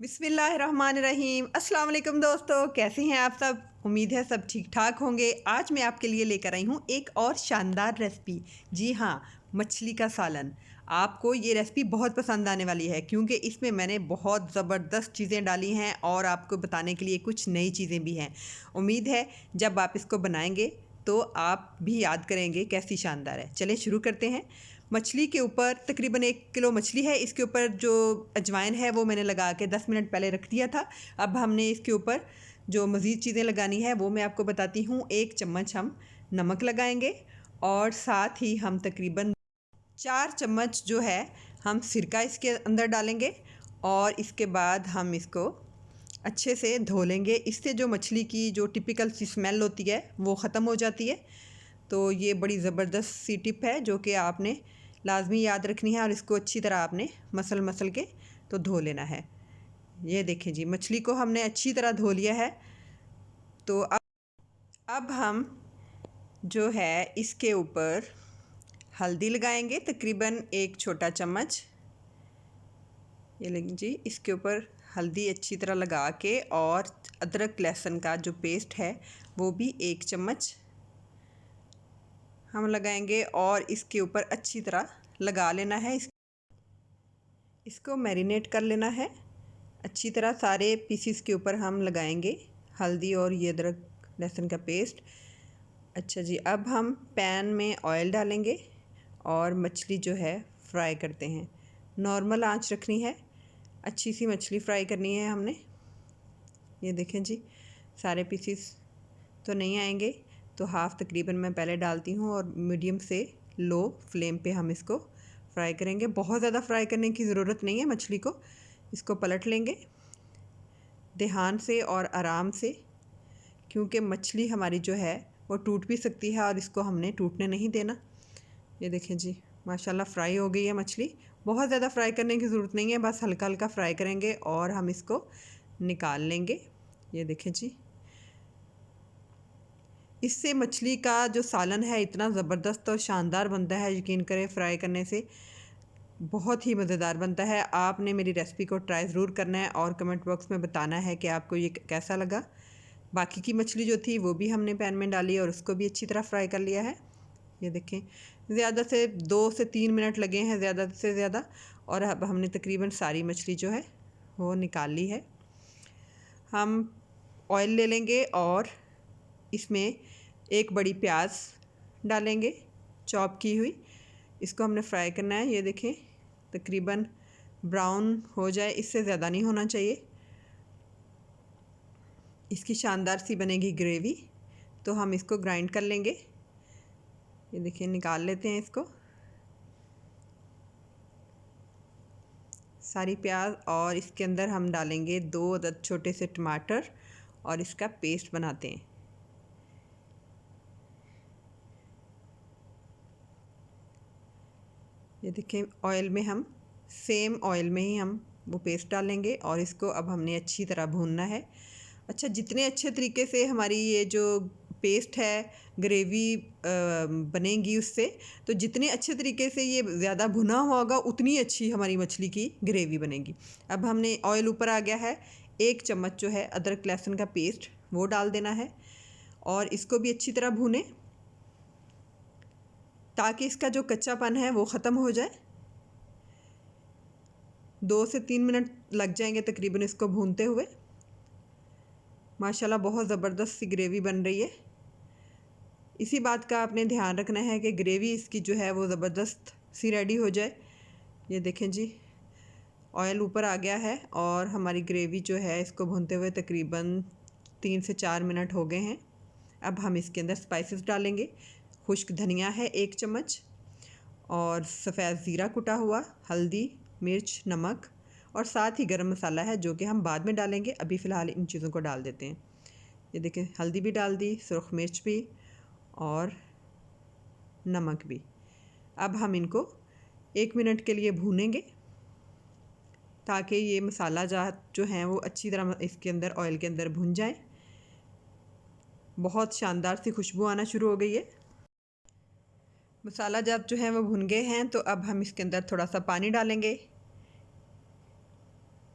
बिस्मिल्लाहिर्रहमानिर्रहीम। अस्सलाम वालेकुम दोस्तों, कैसे हैं आप सब? उम्मीद है सब ठीक ठाक होंगे। आज मैं आपके लिए लेकर आई हूँ एक और शानदार रेसिपी। जी हाँ, मछली का सालन। आपको ये रेसिपी बहुत पसंद आने वाली है क्योंकि इसमें मैंने बहुत ज़बरदस्त चीज़ें डाली हैं और आपको बताने के लिए कुछ नई चीज़ें भी हैं। उम्मीद है जब आप इसको बनाएंगे तो आप भी याद करेंगे कैसी शानदार है। चलें शुरू करते हैं। मछली के ऊपर तकरीबन 1 किलो मछली है। इसके ऊपर जो अजवाइन है वो मैंने लगा के 10 मिनट पहले रख दिया था। अब हमने इसके ऊपर जो मज़ीद चीज़ें लगानी है वो मैं आपको बताती हूँ। 1 चम्मच हम नमक लगाएंगे और साथ ही हम तकरीबन 4 चम्मच जो है हम सिरका इसके अंदर डालेंगे और इसके बाद हम इसको अच्छे से धो लेंगे। इससे जो मछली की जो टिपिकल सी स्मेल होती है वो ख़त्म हो जाती है। तो ये बड़ी ज़बरदस्त सी टिप है जो कि आपने लाजमी याद रखनी है और इसको अच्छी तरह आपने मसल के तो धो लेना है। ये देखें जी, मछली को हमने अच्छी तरह धो लिया है। तो अब हम जो है इसके ऊपर हल्दी लगाएंगे, तकरीबन 1 छोटा चम्मच। ये लेंगे जी, इसके ऊपर हल्दी अच्छी तरह लगा के और अदरक लहसुन का जो पेस्ट है वो भी 1 चम्मच हम लगाएंगे और इसके ऊपर अच्छी तरह लगा लेना है। इसको मैरिनेट कर लेना है अच्छी तरह। सारे पीसीस के ऊपर हम लगाएंगे हल्दी और ये अदरक लहसुन का पेस्ट। अच्छा जी, अब हम पैन में ऑयल डालेंगे और मछली जो है फ्राई करते हैं। नॉर्मल आंच रखनी है, अच्छी सी मछली फ्राई करनी है हमने। ये देखें जी, सारे पीसीस तो नहीं आएंगे तो हाफ़ तकरीबन मैं पहले डालती हूँ और मीडियम से लो फ्लेम पे हम इसको फ्राई करेंगे। बहुत ज़्यादा फ्राई करने की ज़रूरत नहीं है मछली को। इसको पलट लेंगे ध्यान से और आराम से, क्योंकि मछली हमारी जो है वो टूट भी सकती है और इसको हमने टूटने नहीं देना। ये देखें जी, माशाल्लाह फ्राई हो गई है मछली। बहुत ज़्यादा फ्राई करने की ज़रूरत नहीं है, बस हल्का हल्का फ्राई करेंगे और हम इसको निकाल लेंगे। ये देखें जी, इससे मछली का जो सालन है इतना ज़बरदस्त और शानदार बनता है, यकीन करें फ्राई करने से बहुत ही मज़ेदार बनता है। आपने मेरी रेसिपी को ट्राई ज़रूर करना है और कमेंट बॉक्स में बताना है कि आपको ये कैसा लगा। बाकी की मछली जो थी वो भी हमने पैन में डाली और उसको भी अच्छी तरह फ्राई कर लिया है। ये देखें, ज़्यादा से 2 से 3 मिनट लगे हैं, ज़्यादा से ज़्यादा। और अब हमने तकरीबन सारी मछली जो है वो निकाल ली है। हम ऑयल ले लेंगे और इसमें 1 बड़ी प्याज डालेंगे चॉप की हुई। इसको हमने फ्राई करना है। ये देखें, तकरीबन ब्राउन हो जाए, इससे ज़्यादा नहीं होना चाहिए। इसकी शानदार सी बनेगी ग्रेवी। तो हम इसको ग्राइंड कर लेंगे। ये देखिए, निकाल लेते हैं इसको सारी प्याज और इसके अंदर हम डालेंगे 2 अदद छोटे से टमाटर और इसका पेस्ट बनाते हैं। ये देखें, ऑयल में हम सेम ऑयल में ही हम वो पेस्ट डालेंगे और इसको अब हमने अच्छी तरह भूनना है। अच्छा, जितने अच्छे तरीके से हमारी ये जो पेस्ट है ग्रेवी बनेगी उससे, तो जितने अच्छे तरीके से ये ज़्यादा भुना होगा उतनी अच्छी हमारी मछली की ग्रेवी बनेगी। अब हमने ऑयल ऊपर आ गया है, 1 चम्मच जो है अदरक लहसुन का पेस्ट वो डाल देना है और इसको भी अच्छी तरह भूनें ताकि इसका जो कच्चापन है वो ख़त्म हो जाए। 2 से 3 मिनट लग जाएंगे तकरीबन इसको भूनते हुए। माशाल्लाह बहुत ज़बरदस्त सी ग्रेवी बन रही है। इसी बात का आपने ध्यान रखना है कि ग्रेवी इसकी जो है वो ज़बरदस्त सी रेडी हो जाए। ये देखें जी, ऑयल ऊपर आ गया है और हमारी ग्रेवी जो है इसको भूनते हुए तकरीबन 3 से 4 मिनट हो गए हैं। अब हम इसके अंदर स्पाइसेस डालेंगे। खुश्क धनिया है 1 चम्मच और सफ़ेद ज़ीरा कुटा हुआ, हल्दी, मिर्च, नमक और साथ ही गरम मसाला है जो कि हम बाद में डालेंगे। अभी फ़िलहाल इन चीज़ों को डाल देते हैं। ये देखें, हल्दी भी डाल दी, सुरख मिर्च भी और नमक भी। अब हम इनको 1 मिनट के लिए भूनेंगे ताकि ये मसाला जात जो हैं वो अच्छी तरह इसके अंदर ऑयल के अंदर भुन जाए। बहुत शानदार सी खुशबू आना शुरू हो गई है। मसाला जात जो है वो भुन गए हैं, तो अब हम इसके अंदर थोड़ा सा पानी डालेंगे।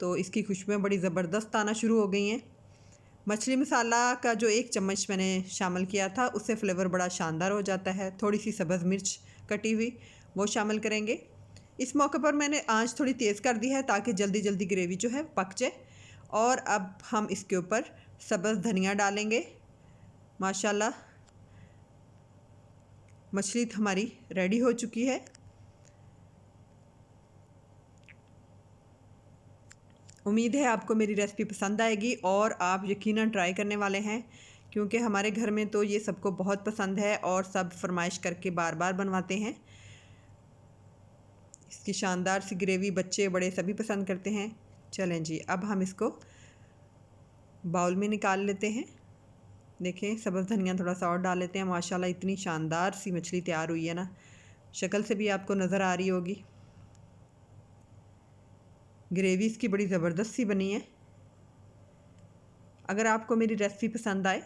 तो इसकी खुशबुएं बड़ी ज़बरदस्त आना शुरू हो गई हैं। मछली मसाला का जो 1 चम्मच मैंने शामिल किया था उससे फ्लेवर बड़ा शानदार हो जाता है। थोड़ी सी सब्ज़ मिर्च कटी हुई वो शामिल करेंगे। इस मौके पर मैंने आंच थोड़ी तेज़ कर दी है ताकि जल्दी जल्दी ग्रेवी जो है पक जाए। और अब हम इसके ऊपर सब्ज़ धनिया डालेंगे। माशाल्लाह मछली हमारी रेडी हो चुकी है। उम्मीद है आपको मेरी रेसिपी पसंद आएगी और आप यकीनन ट्राई करने वाले हैं, क्योंकि हमारे घर में तो ये सबको बहुत पसंद है और सब फरमाइश करके बार बार बनवाते हैं। इसकी शानदार सी ग्रेवी बच्चे बड़े सभी पसंद करते हैं। चलें जी, अब हम इसको बाउल में निकाल लेते हैं। देखें, सब्ज़ धनिया थोड़ा सा और डाल लेते हैं। माशाल्लाह इतनी शानदार सी मछली तैयार हुई है ना, शक्ल से भी आपको नज़र आ रही होगी। ग्रेवी इसकी बड़ी ज़बरदस्त सी बनी है। अगर आपको मेरी रेसिपी पसंद आए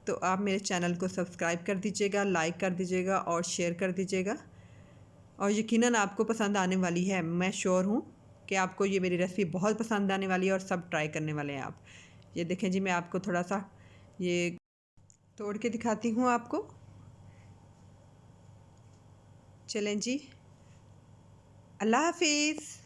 तो आप मेरे चैनल को सब्सक्राइब कर दीजिएगा, लाइक कर दीजिएगा और शेयर कर दीजिएगा। और यकीनन आपको पसंद आने वाली है, मैं श्योर हूँ कि आपको ये मेरी रेसिपी बहुत पसंद आने वाली है और सब ट्राई करने वाले हैं आप। ये देखें जी, मैं आपको थोड़ा सा ये तोड़ के दिखाती हूँ आपको। चलें जी, अल्लाह हाफिज़।